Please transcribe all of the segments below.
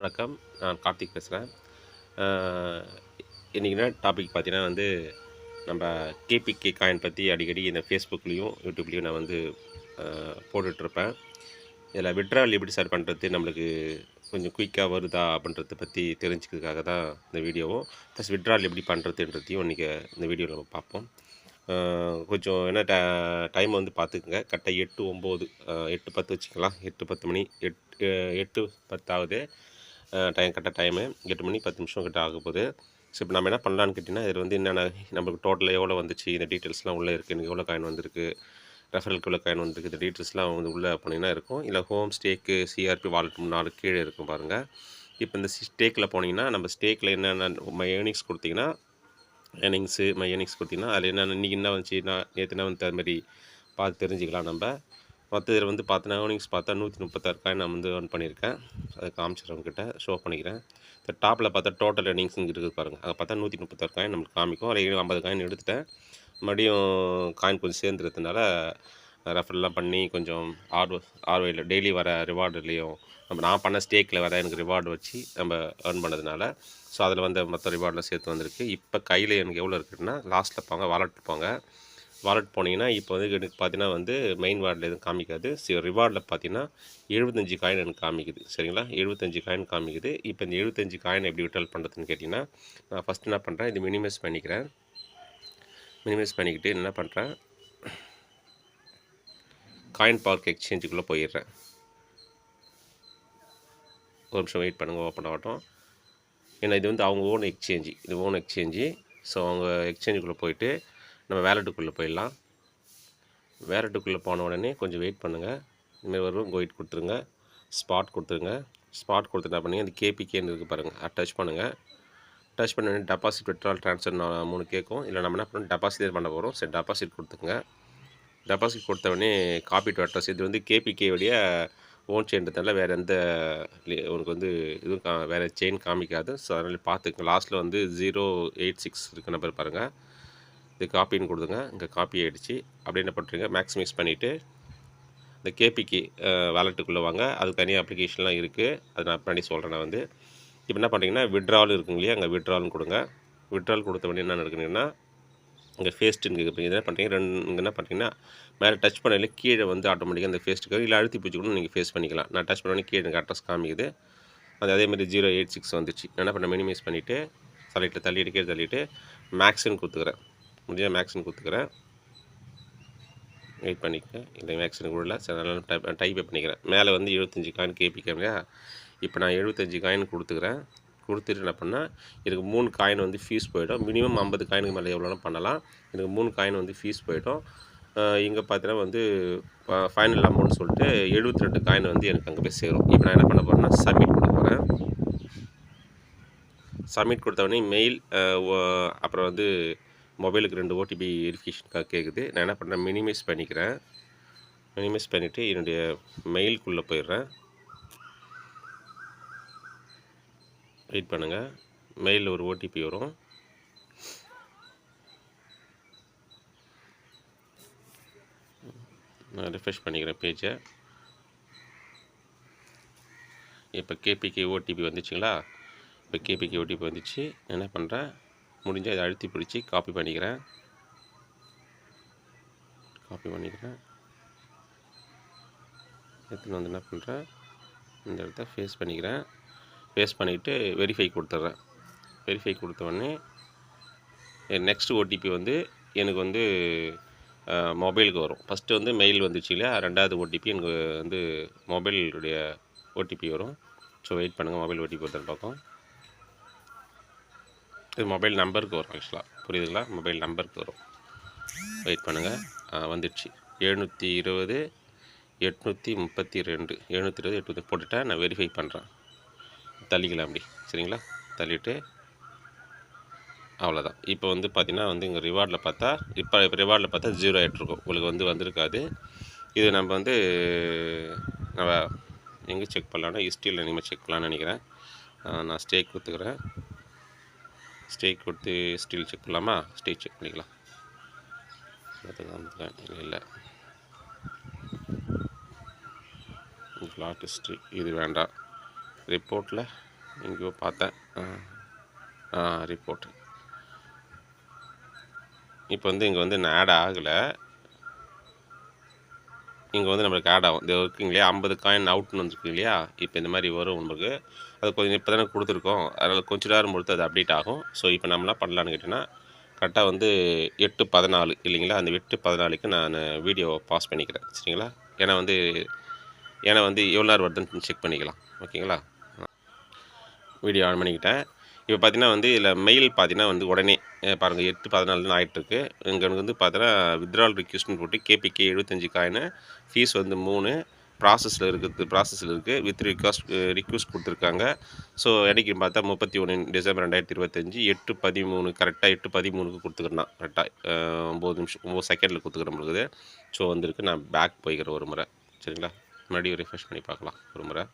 வணக்கம். நான் கார்த்திக் பேசுகிறேன். இன்றைக்கி என்ன டாபிக் பார்த்தீங்கன்னா நம்ம கேபிகே காயின் பற்றி அடிக்கடி இந்த ஃபேஸ்புக்லேயும் யூடியூப்லேயும் நான் போட்டுட்ருப்பேன். இதில் விட்ரால் எப்படி சார் பண்ணுறது, நம்மளுக்கு கொஞ்சம் குயிக்காக வருதா அப்படின்றத பற்றி தெரிஞ்சுக்கிறதுக்காக தான் இந்த வீடியோவும், ப்ளஸ் விட்ரால் எப்படி பண்ணுறதுன்றதையும் இன்றைக்கி இந்த வீடியோவில் நம்ம பார்ப்போம். கொஞ்சம் என்ன டைம் பார்த்துக்குங்க. கரெக்டாக 8:09 8:10 வச்சுக்கலாம். 8:10 மணி 8:10 ஆகுது. டைம் கரெக்டாக டைமு 8 மணி 10 நிமிஷம் கிட்ட ஆக போகுது. ஸோ இப்போ நம்ம என்ன பண்ணலான்னு கேட்டிங்கன்னா, இதில் என்னென்ன நம்மளுக்கு டோட்டலாக எவ்வளோ வந்துச்சு, இந்த டீட்டெயில்ஸ்லாம் உள்ளே இருக்குது. எனக்கு எவ்வளோ காயின் வந்திருக்கு, ரெஃபரலுக்கு எவ்வளோ காயின் வந்திருக்கு, இந்த டீட்டெயில்ஸ்லாம் உள்ளே போனீங்கன்னா இருக்கும். இல்லை ஹோம் ஸ்டேக்கு, சிஆர்பி வாலெட் 4 கீழே இருக்கும் பாருங்கள். இப்போ இந்த ஸ்டேக்கில் போனீங்கன்னா, நம்ம ஸ்டேக்கில் என்னென்ன ஏர்னிங்ஸ் கொடுத்தீங்கன்னா, மை ஏர்னிங்ஸ் கொடுத்தீங்கன்னா, அதில் என்னென்ன இன்றைக்கி என்ன வந்துச்சு, நேற்று என்ன வந்து அது மாதிரி பார்த்து தெரிஞ்சுக்கலாம் நம்ம. மற்ற இதில் பார்த்தோன்னா ஏர்னிங்ஸ் பார்த்தா 136 காயின் நான் ஏர்ன் பண்ணியிருக்கேன். அதை காமிச்சிடுறவங்ககிட்ட ஷோ பண்ணிக்கிறேன். இந்த டாப்பில் பார்த்தா டோட்டல் ஏர்னிங்ஸ் இங்கே இருக்குது பாருங்கள். அதை பார்த்தா 136 காயின் நம்மளுக்கு காமிக்கும். அதில் 50 காயின் எடுத்துட்டேன். மறுபடியும் காயின் கொஞ்சம் சேர்ந்துறதுனால ரெஃபர்லாம் பண்ணி கொஞ்சம் ஆர்வையில் டெய்லி வர ரிவார்டுலேயும் நான் பண்ண ஸ்டேக்கில் வர எனக்கு ரிவார்டு வச்சு நம்ம ஏர்ன் பண்ணதுனால, ஸோ அதில் மற்ற ரிவார்டில் சேர்த்து வந்திருக்கு. இப்போ கையில் எனக்கு எவ்வளோ இருக்குதுன்னா, லாஸ்ட்டில் போங்க, வாலெட் போங்க. வாலெட் போனீங்கன்னா இப்போ எனக்கு பார்த்தீங்கன்னா மெயின் வாலெட்டில் எதுவும் காமிக்காது. ரிவார்டில் பார்த்தீங்கன்னா 75 காயின் எனக்கு காமிக்குது. சரிங்களா, 75 காயின் காமிக்குது. இப்போ இந்த 75 காயின் எப்படி விட்ரால் பண்ணுறதுன்னு கேட்டிங்கன்னா, நான் ஃபஸ்ட்டு என்ன பண்ணுறேன், இது மினிமைஸ் பண்ணிக்கிறேன். மினிமைஸ் பண்ணிக்கிட்டு என்ன பண்ணுறேன், காயின் பார்க் எக்ஸ்சேஞ்சுக்குள்ளே போயிடுறேன். ஒரு நிமிஷம் வெயிட் பண்ணுங்கள், ஓப்பன் ஆகட்டும். ஏன்னா இது அவங்க ஓன் எக்ஸ்சேஞ்சு, இது ஓன் எக்ஸ்சேஞ்சு. ஸோ அவங்க எக்ஸ்சேஞ்சுக்குள்ளே போயிட்டு நம்ம வேலெட்டுக்குள்ளே போயிடலாம். வேலெட்டுக்குள்ளே போன உடனே கொஞ்சம் வெயிட் பண்ணுங்கள். இதுமாதிரி வரும். கோயிட் கொடுத்துருங்க, ஸ்பாட் கொடுத்துருங்க. ஸ்பாட் கொடுத்து என்ன பண்ணுங்கள், இந்த கேபிகேன்னு இருக்குது பாருங்கள், அதை டச் பண்ணுங்கள். டச் பண்ண உடனே டெபாசிட், விட்ரால், ட்ரான்ஸ்ஃபர் 3 கேட்கும். இல்லை நம்ம என்ன பண்ணணும், டெபாசிட் பண்ண போகிறோம். சரி, டெபாசிட் கொடுத்துங்க. டெபாசிட் கொடுத்த உடனே காப்பி டு அட்ரஸ். இது கேபிகேவுடைய ஓன் செயின்றதால வேறு எந்த உனக்கு இதுவும் வேறு செயின் காமிக்காது. ஸோ அதனால் பார்த்துங்க. லாஸ்ட்டில் 086 இருக்க நம்பர் பாருங்கள். இது காப்பின்னு கொடுத்துங்க. இங்கே காப்பி ஆகிடுச்சு. அப்படி என்ன பண்ணுறீங்க, மேக்ஸிமைஸ் பண்ணிவிட்டு இந்த கேபிகே வேலெட்டுக்குள்ளே வாங்க. அதுக்கு தனியாக அப்ளிகேஷன்லாம் இருக்குது. அது நான் பண்ணி சொல்கிறேன். நான் இப்போ என்ன பண்ணுறீங்கன்னா, விட்ரால் இருக்குங்க இல்லையா, அங்கே விட்ரால்னு கொடுங்க. விட்ரால் கொடுத்த உடனே என்ன நடக்குதுன்னா, இங்கே ஃபேஸ்ட்டுன்னு இப்போ என்ன பண்ணுறீங்க, இங்கே என்ன பண்ணுறீங்கன்னா, மேலே டச் பண்ணல கீழே ஆட்டோமேட்டிக்காக அந்த ஃபேஸ்ட்டுக்கு இல்லை அழுத்தி பிடிச்சி கூட நீங்கள் ஃபேஸ் பண்ணிக்கலாம். நான் டச் பண்ண கீழே எனக்கு அட்ரஸ் காமிக்குது. அது அதேமாதிரி 086 வந்துச்சு. நான் என்ன பண்ண, மினிமைஸ் பண்ணிவிட்டு தள்ளிட்டு கீழே தள்ளிவிட்டு மேக்ஸுன்னு கொடுத்துக்கிறேன். முடிஞ்சால் மேக்ஸுன்னு கொடுத்துக்கிறேன். வெயிட் பண்ணிக்கிறேன். இல்லை மேக்ஸின் கூட இல்லை. சரி, அதனால் டைப்பே பண்ணிக்கிறேன். மேலே 75 காயின் கேபிகே இல்லையா. இப்போ நான் 75 காயின் கொடுத்துக்கிறேன். கொடுத்துட்டு என்ன பண்ணால், எனக்கு 3 காயின் ஃபீஸ் போயிடும். மினிமம் 50 காயினுக்கு மேலே எவ்வளோனா பண்ணலாம். எனக்கு 3 காயின் ஃபீஸ் போயிடும். இங்கே பார்த்தீங்கன்னா ஃபைனல் அமௌண்ட் சொல்லிட்டு 72 காயின் எனக்கு அங்கே போய் சேரும். இப்போ நான் என்ன பண்ண போகிறேன்னா, சப்மிட் கொடுக்க போகிறேன். சப்மிட் கொடுத்தவொடனே மெயில், அப்புறம் மொபைலுக்கு 2 ஓடிபி வெரிஃபிகேஷனுக்காக கேட்குது. நான் என்ன பண்ணுறேன், மினிமைஸ் பண்ணிக்கிறேன். மினிமைஸ் பண்ணிவிட்டு என்னுடைய மெயிலுக்குள்ளே போயிடுறேன். வெயிட் பண்ணுங்கள். மெயிலில் ஒரு ஓடிபி வரும். நான் ரிஃப்ரெஷ் பண்ணிக்கிறேன் பேஜை. இப்போ கேபிகே ஓடிபி வந்துச்சுங்களா. இப்போ கேபிகே ஓடிபி வந்துச்சு. என்ன பண்ணுறேன், முடிஞ்சால் இதை அழுத்தி பிடிச்சி காப்பி பண்ணிக்கிறேன். எடுத்துன்னு என்ன பண்ணுறேன், இந்த இடத்த ஃபேஸ் பண்ணிக்கிறேன். ஃபேஸ் பண்ணிவிட்டு வெரிஃபை கொடுத்துட்றேன். வெரிஃபை கொடுத்தவொடனே நெக்ஸ்ட் ஓடிபி எனக்கு மொபைலுக்கு வரும். ஃபஸ்ட்டு மெயில் வந்துச்சு இல்லையா, ரெண்டாவது ஓடிபி எனக்கு மொபைலுடைய ஓடிபி வரும். ஸோ வெயிட் பண்ணுங்கள், மொபைல் ஓடிபி வருதுன்னு பார்ப்போம். இது மொபைல் நம்பருக்கு வரும். ஆக்சுவலாக புரியுதுங்களா, மொபைல் நம்பருக்கு வரும். வெயிட் பண்ணுங்கள். வந்துடுச்சு. 720 832 720 830 போட்டுவிட்டேன். நான் வெரிஃபை பண்ணுறேன். தள்ளிக்கலாம் அப்படி, சரிங்களா. தள்ளிவிட்டு அவ்வளோதான். இப்போ பார்த்தீங்கன்னா இங்கே ரிவார்டில் பார்த்தா இப்போ ரிவார்டில் பார்த்தா 0 ஆகிட்ருக்கும். உங்களுக்கு வந்திருக்காது. இது நம்ம நம்ம எங்கே செக் பண்ணலான்னா, ஹிஸ்ட்ரியில் இனிமேல் செக் பண்ணலான்னு நினைக்கிறேன். நான் ஸ்டேக் கொடுத்துக்கிறேன். ஸ்டேக் கொடுத்து ஹிஸ்ட்ரியில் செக் பண்ணலாமா, ஸ்டேக் செக் பண்ணிக்கலாம். இல்லை, பிளாட் ஹிஸ்ட்ரி இது வேண்டாம். ரிப்போர்ட்டில் எங்கேயோ பார்த்தேன். ரிப்போர்ட் இப்போ வந்து இங்கே வந்து இன்னும் ஆட் ஆகலை. இங்கே வந்து நம்மளுக்கு ஆட் ஆகும். இது இருக்குங்க இல்லையா, 50 காயின் அவுட்னு வந்துருக்கு இல்லையா, இப்போ இந்த மாதிரி வரும் நமக்கு. அது கொஞ்சம் இப்போ தானே கொடுத்துருக்கோம், அதனால் கொஞ்சம் நேரம் பொறுத்து அது அப்டேட் ஆகும். ஸோ இப்போ நம்ம என்ன பண்ணலான்னு கேட்டிங்கன்னா, கரெக்டாக வந்து 8:14 இல்லைங்களா, அந்த 8:14க்கு நான் வீடியோவை பாஸ் பண்ணிக்கிறேன். சரிங்களா, ஏன்னா வந்து எவ்வளோ நேரம் வருதுன்னு செக் பண்ணிக்கலாம். ஓகேங்களா, வீடியோ ஆன் பண்ணிக்கிட்டேன். இப்போ பார்த்தீங்கன்னா வந்து இதில் மெயில் பார்த்தீங்கன்னா வந்து உடனே பாருங்கள் 8:14 ஆகிட்டுருக்கு. இங்கே வந்து பார்த்தீங்கன்னா வித்ட்ரால் ரிக்வெஸ்ட்னு போட்டு கேபிகே 75 காயினு, ஃபீஸ் வந்து 3 ப்ராசஸில் இருக்குது வித் ரிக்வெஸ்ட் கொடுத்துருக்காங்க. ஸோ இன்றைக்கி பார்த்தா 31 டிசம்பர் 2025 8:13 கரெக்டாக 8:13க்கு கொடுத்துக்கிறேன். கரெக்டாக 9 செகண்டில் கொடுத்துக்கிறேன் நம்மளுக்கு. ஸோ வந்திருக்கு. நான் பேக் போய்க்கிறேன் ஒரு முறை. சரிங்களா, மறுபடியும் ரிஃப்ரெஷ் பண்ணி பார்க்கலாம் ஒரு முறை.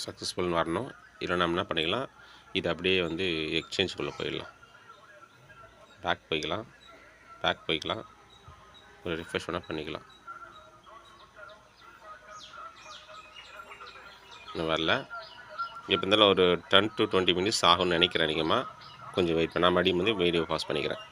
சக்ஸஸ்ஃபுல்னு வரணும். இல்லை நம்ம என்ன பண்ணிக்கலாம், இது அப்படியே வந்து எக்ஸ்சேஞ்சுக்குள்ளே போயிடலாம். பேக் போய்க்கலாம். ஒரு ரிஃப்ரெஷ் வேணால் பண்ணிக்கலாம். இன்னும் வரல. இப்போ இருந்தாலும் ஒரு 10 to 20 மினிட்ஸ் ஆகும்னு நினைக்கிறேன். அதிகமாக கொஞ்சம் வெயிட் பண்ணால் மறுபடியும் வந்து வீடியோ பாஸ் பண்ணிக்கிறேன்.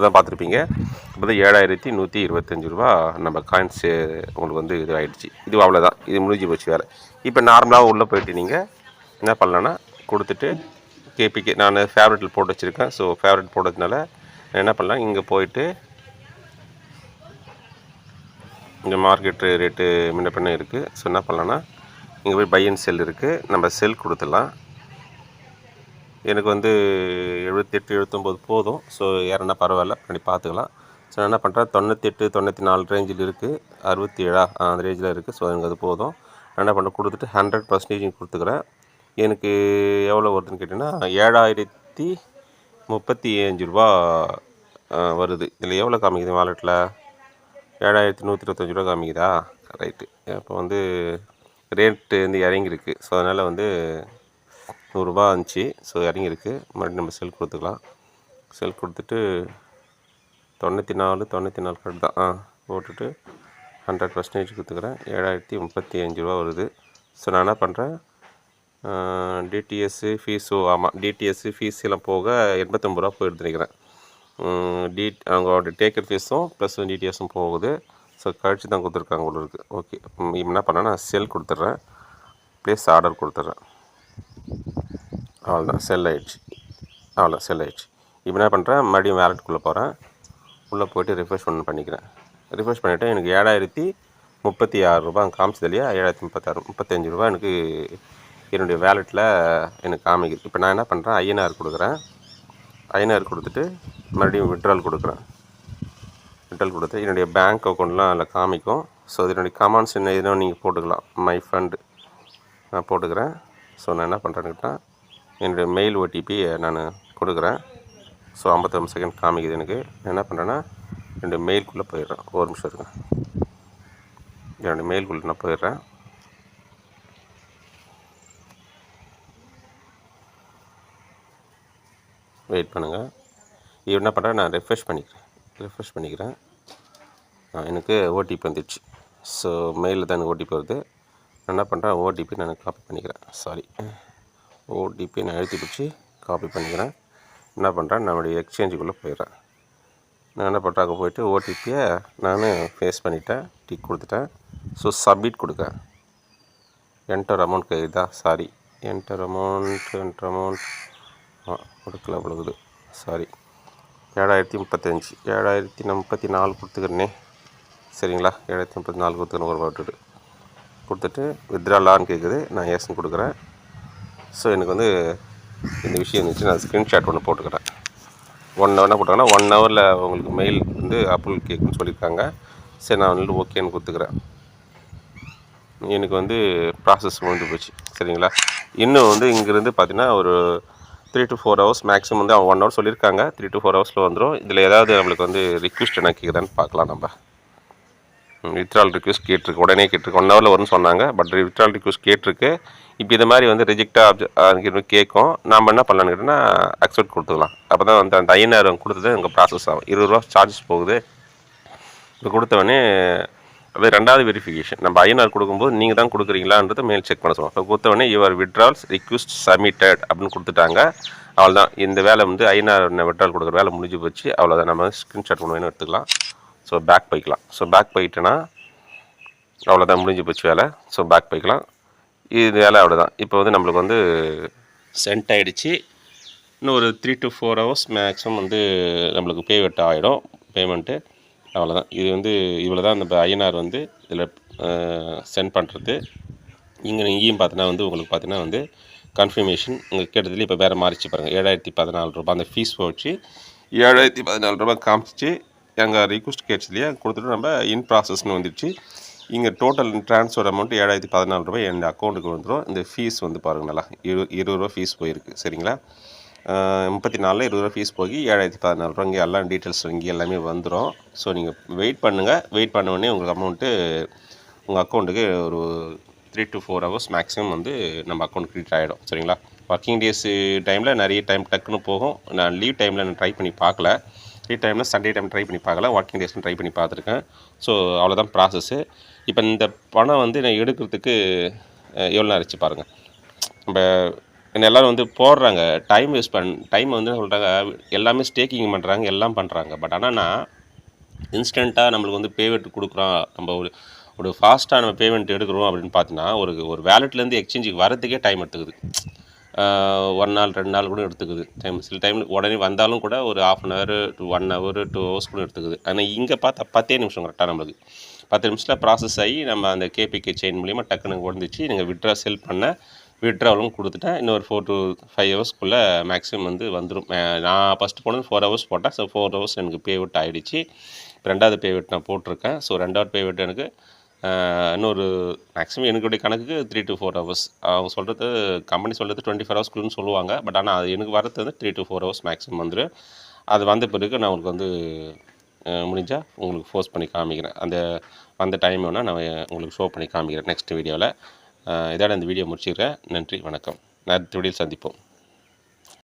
தான் பார்த்துருப்பீங்க. இப்போ தான் 7,125 ரூபா நம்ம காயின்ஸு உங்களுக்கு வந்து இது ஆகிடுச்சு. இது அவ்வளோதான், இது முடிஞ்சு போச்சு வேலை. இப்போ நார்மலாக உள்ளே போய்ட்டு நீங்கள் என்ன பண்ணலான்னா கொடுத்துட்டு கேபிகே நான் ஃபேவரட்டில் போட்டு வச்சுருக்கேன். ஸோ ஃபேவரட் போட்டதுனால என்ன பண்ணலாம், இங்கே போயிட்டு இந்த மார்க்கெட் ரேட்டு முன்ன பின்ன இருக்குது. ஸோ என்ன பண்ணலான்னா இங்கே போய் பை அண்ட் செல் இருக்குது, நம்ம செல் கொடுத்துடலாம். எனக்கு வந்து 78 79 போதும். ஸோ யாருன்னா பரவாயில்ல, பண்ணி பார்த்துக்கலாம். ஸோ நான் என்ன பண்ணுறேன், 98 94 ரேஞ்சில் இருக்குது, 67 அந்த ரேஞ்சில் இருக்குது. ஸோ எனக்கு அது போதும். நான் என்ன பண்ணுறேன், கொடுத்துட்டு 100% கொடுத்துக்கிறேன். எனக்கு எவ்வளோ வருதுன்னு கேட்டிங்கன்னா 7,035 ரூபா வருது. இதில் எவ்வளோ காமிக்குது வாலெட்டில், 7,125 ரூபா காமிக்குதா? ரைட்டு. இப்போ வந்து ரேட்டு வந்து இறங்கியிருக்கு. ஸோ அதனால் வந்து 100 ரூபா இருந்துச்சு. ஸோ இறங்கியிருக்கு. மறுபடியும் நம்ம செல் கொடுத்துக்கலாம். செல் கொடுத்துட்டு 94 கரெக்ட் தான் போட்டுட்டு 100% கொடுத்துக்கிறேன். 7,035 ரூபா வருது. ஸோ நான் என்ன பண்ணுறேன், டிடிஎஸ்ஸு ஃபீஸு டிடிஎஸ்ஸு ஃபீஸ் எல்லாம் போக 89 ரூபா போயிட்டு நினைக்கிறேன். அவங்களோட டேக்கர் ஃபீஸும் ப்ளஸ் டிடிஎஸும் போகுது. ஸோ கழிச்சு தான் கொடுத்துருக்காங்க உங்களுக்கு. ஓகே, இப்போ என்ன பண்ணேன்னா செல் கொடுத்துட்றேன், ப்ளேஸ் ஆர்டர் கொடுத்துட்றேன். அவ்வளோதான், செல் ஆகிடுச்சு. இப்போ என்ன பண்ணுறேன், மறுபடியும் வேலெட்டுக்குள்ளே போகிறேன். உள்ளே போய்ட்டு ரிஃப்ரெஷ் பண்ணிக்கிறேன். ரிஃப்ரெஷ் பண்ணிவிட்டு எனக்கு 7,036 ரூபா காமிச்சது இல்லையா, 7,035 ரூபா எனக்கு என்னுடைய வேலெட்டில் எனக்கு காமிக்குது. இப்போ நான் என்ன பண்ணுறேன், ஐஎன்ஆர் கொடுக்குறேன். ஐஎன்ஆர் கொடுத்துட்டு மறுபடியும் விட்ரால் கொடுக்குறேன். விட்ரால் கொடுத்து என்னுடைய பேங்க் அக்கௌண்ட்லாம் அதில் காமிக்கும். ஸோ இதனுடைய கமெண்ட்ஸ் என்ன எதுவும் நீங்கள் போட்டுக்கலாம். மை ஃபண்டு நான் போட்டுக்கிறேன். ஸோ நான் என்ன பண்ணுறேன்னுக்கிட்டா, என்னுடைய மெயில் ஓடிபி நான் கொடுக்குறேன். ஸோ 59 செகண்ட் காமிக்குது எனக்கு. என்ன பண்ணுறேன்னா என்னுடைய மெயிலுக்குள்ளே போயிடுறேன். ஒரு நிமிஷம் இருக்கேன், என்னுடைய மெயிலுக்குள்ளே நான் போயிடுறேன். வெயிட் பண்ணுங்கள். இது என்ன பண்ணுறேன், நான் ரிஃப்ரெஷ் பண்ணிக்கிறேன். எனக்கு ஓடிபி வந்துடுச்சு. ஸோ மெயிலில் தான் எனக்கு ஓடிபி வருது. நான் என்ன பண்ணுறேன், ஓடிபி நான் காப்பி பண்ணிக்கிறேன். ஓடிபி நான் எழுதி பிடிச்சி காப்பி பண்ணிக்கிறேன். என்ன பண்ணுறேன், நம்மளுடைய எக்ஸ்சேஞ்சுக்குள்ளே போயிடுறேன். நான் என்ன பண்ணுறேன், அங்கே போய்ட்டு ஓடிபியை நான் ஃபேஸ் பண்ணிவிட்டேன், டிக் கொடுத்துட்டேன். ஸோ சப்மிட் கொடுக்குறேன். என்டர் அமௌண்ட் கைதா, என்டர் அமௌண்ட் கொடுக்கல அவ்வளோது. 7,035 7,034 கொடுத்துக்கிறேனே. சரிங்களா, 7,034 கொடுத்துக்கிறேன். ஒரு வாட்டுட்டு கொடுத்துட்டு வித்ட்ராலான்னு கேட்குது. நான் ஏசன் கொடுக்குறேன். ஸோ எனக்கு வந்து இந்த விஷயம் இருந்துச்சு. நான் ஸ்க்ரீன்ஷாட் ஒன்று போட்டுக்கிறேன். 1 ஹவர் போட்டாங்கன்னா 1 ஹவரில் உங்களுக்கு மெயில் வந்து அப்ரூவல் கேட்குன்னு சொல்லியிருக்காங்க. சரி, நான் வந்து ஓகேன்னு கொடுத்துக்கிறேன். எனக்கு வந்து ப்ராசஸ் முடிஞ்சு போச்சு. சரிங்களா, இன்னும் வந்து இங்கேருந்து பார்த்தீங்கன்னா ஒரு 3 to 4 ஹவர்ஸ் மேக்ஸிமம் வந்து அவங்க 1 ஹவர் சொல்லியிருக்காங்க. 3 to 4 ஹவர்ஸில் வந்துடும். இதில் ஏதாவது நம்மளுக்கு வந்து ரிக்வெஸ்ட் என்ன கேட்குதான்னு பார்க்கலாம். நம்ம வித்ட்ரால் ரிக்வெஸ்ட் கேட்டிருக்கு, உடனே கேட்டிருக்கு. 1 ஹவரில் வரும்னு சொன்னாங்க. பட் வித்ட்ரால் ரிக்வெஸ்ட் கேட்டிருக்கு. இப்போ இது மாதிரி வந்து ரிஜெக்டாக கேட்கும். நாம் என்ன பண்ணலான்னு கேட்டோம்னா அக்செப்ட் கொடுத்துக்கலாம். அப்போ தான் வந்து அந்த INR கொடுத்தது அங்கே ப்ராசஸ் ஆகும். 20 ரூபா சார்ஜஸ் போகுது. இப்போ கொடுத்தவொடனே அது ரெண்டாவது வெரிஃபிகேஷன். நம்ம INR கொடுக்கும்போது நீங்கள் தான் கொடுக்குறீங்களான்றதை மேல் செக் பண்ண சொல்லுவோம். இப்போ கொடுத்தவொடனே யுவர் விட்ரால்ஸ் ரிக்வெஸ்ட் சப்மிட்டட் அப்படின்னு கொடுத்துட்டாங்க. அவ்வளோதான், இந்த வேலை வந்து INR விட்ரால் கொடுக்குற வேலை முடிஞ்சு போச்சு. அவ்வளோதான், நம்ம ஸ்க்ரீன்ஷாட் ஒன்று வேணும் எடுத்துக்கலாம். ஸோ பேக் போய்க்கலாம். ஸோ பேக் போயிட்டேன்னா அவ்வளோதான், முடிஞ்சு போச்சு வேலை. ஸோ பேக் போய்க்கலாம். இது வேலை அவ்வளோதான். இப்போ வந்து நம்மளுக்கு வந்து சென்ட் ஆகிடுச்சு. இன்னும் ஒரு 3 to 4 ஹவர்ஸ் மேக்ஸிமம் வந்து நம்மளுக்கு பேமெண்ட் ஆகிடும். பேமெண்ட்டு அவ்வளோதான். இது வந்து இவ்வளோ தான் நம்ம INR வந்து இதில் சென்ட் பண்ணுறது. இங்கேயும் பார்த்தீங்கன்னா வந்து உங்களுக்கு பார்த்தீங்கன்னா வந்து கன்ஃபர்மேஷன் உங்கள் கேட்டதுலேயே இப்போ வேறு மாறிச்சு பாருங்கள். 7014 ரூபா அந்த ஃபீஸ் போச்சு. 7014 ரூபா காமிச்சிச்சு. எங்கள் ரிக்வெஸ்ட் கேட்ச்லேயே கொடுத்துட்டு நம்ம இன் ப்ராசஸ்னு வந்துடுச்சு. இங்கே டோட்டல் ட்ரான்ஸ்ஃபர் அமௌண்ட் 7014 ரூபாய் என் அக்கௌண்ட்டுக்கு வந்துடும். இந்த ஃபீஸ் வந்து பாருங்கள், நல்லா 20 ரூபா ஃபீஸ் போயிருக்கு. சரிங்களா, 34 20 ரூபா ஃபீஸ் போய் 7014 ரூபா. இங்கே எல்லாம் டீட்டெயில்ஸ் இங்கே எல்லாமே வந்துடும். ஸோ நீங்கள் வெயிட் பண்ணுங்கள். வெயிட் பண்ண உடனே உங்களுக்கு அமௌண்ட்டு உங்கள் அக்கௌண்ட்டுக்கு ஒரு 3 to 4 ஹவர்ஸ் மேக்ஸிமம் வந்து நம்ம அக்கௌண்ட் க்ரியேட் ஆகிடும். சரிங்களா, ஒர்க்கிங் டேஸ் டைமில் நிறைய டைம் டக்குன்னு போகும். நான் லீவ் டைமில் நான் ட்ரை பண்ணி பார்க்கல. லீவ் டைமில் சண்டே டைம் ட்ரை பண்ணி பார்க்கல. ஒர்க்கிங் டேஸ்னு ட்ரை பண்ணி பார்த்துருக்கேன். ஸோ அவ்வளோதான் ப்ராசஸ்ஸு. இப்போ இந்த பணம் வந்து நான் எடுக்கிறதுக்கு எவ்வளோ நேரம் ஆச்சு பாருங்கள். நம்ம எல்லோரும் வந்து போடுறாங்க, டைம் வந்து சொல்கிறாங்க எல்லாமே ஸ்டேக்கிங் பண்ணுறாங்க, எல்லாம் பண்ணுறாங்க. பட் ஆனால் நான் இன்ஸ்டண்ட்டாக நம்மளுக்கு வந்து பேமெண்ட் கொடுக்குறோம், நம்ம ஒரு ஃபாஸ்ட்டாக நம்ம பேமெண்ட் எடுக்கிறோம் அப்படின்னு பார்த்தீங்கன்னா ஒரு வேலெட்லேருந்து எக்ஸ்சேஞ்சுக்கு வரதுக்கே டைம் எடுத்துக்குது. 1 நாள் 2 நாள் கூட எடுத்துக்குது டைம். சில டைமில் உடனே வந்தாலும் கூட ஒரு 1/2 hour to 1 hour 2 hours கூட எடுத்துக்குது. ஆனால் இங்கே பார்த்தா 10 நிமிஷம் கரெக்டாக நம்மளுக்கு 10 நிமிஷத்தில் ப்ராசஸ் ஆகி நம்ம அந்த KPK செயின் மூலிமா டக்குன்னு வந்துச்சு. நீங்கள் விட்ரா பண்ண விட்ராவலும் கொடுத்துட்டேன். இன்னொரு 4 to 5 ஹவர்ஸ்க்குள்ளே மேக்ஸிமம் வந்து வந்துடும். நான் ஃபஸ்ட்டு போனது 4 ஹவர்ஸ் போட்டேன். ஸோ 4 ஹவர்ஸ் எனக்கு பேமெண்ட் ஆகிடுச்சு. இப்போ ரெண்டாவது பேமெண்ட் நான் போட்டிருக்கேன். ஸோ ரெண்டாவது பேமெண்ட் எனக்கு இன்னொரு மேக்ஸிமம் எனக்குடைய கணக்குக்கு 3 to 4 ஹவர்ஸ். அவங்க சொல்கிறது கம்பெனி சொல்கிறது 24 ஹவர்ஸ்க்குள்ளேன்னு சொல்லுவாங்க. பட் ஆனால் அது எனக்கு வரது வந்து 3 to 4 ஹவர்ஸ் மேக்ஸிமம் வந்துடும். அது வந்த பிறகு நான் உங்களுக்கு வந்து முடிஞ்சால் உங்களுக்கு ஃபோர்ஸ் பண்ணி காமிக்கிறேன். அந்த வந்த டைம் வேணால் நான் உங்களுக்கு ஷோ பண்ணி காமிக்கிறேன் நெக்ஸ்ட் வீடியோவில். இதோட இந்த வீடியோ முடிச்சுக்கிறேன். நன்றி, வணக்கம். அடுத்த வீடியோவில் சந்திப்போம்.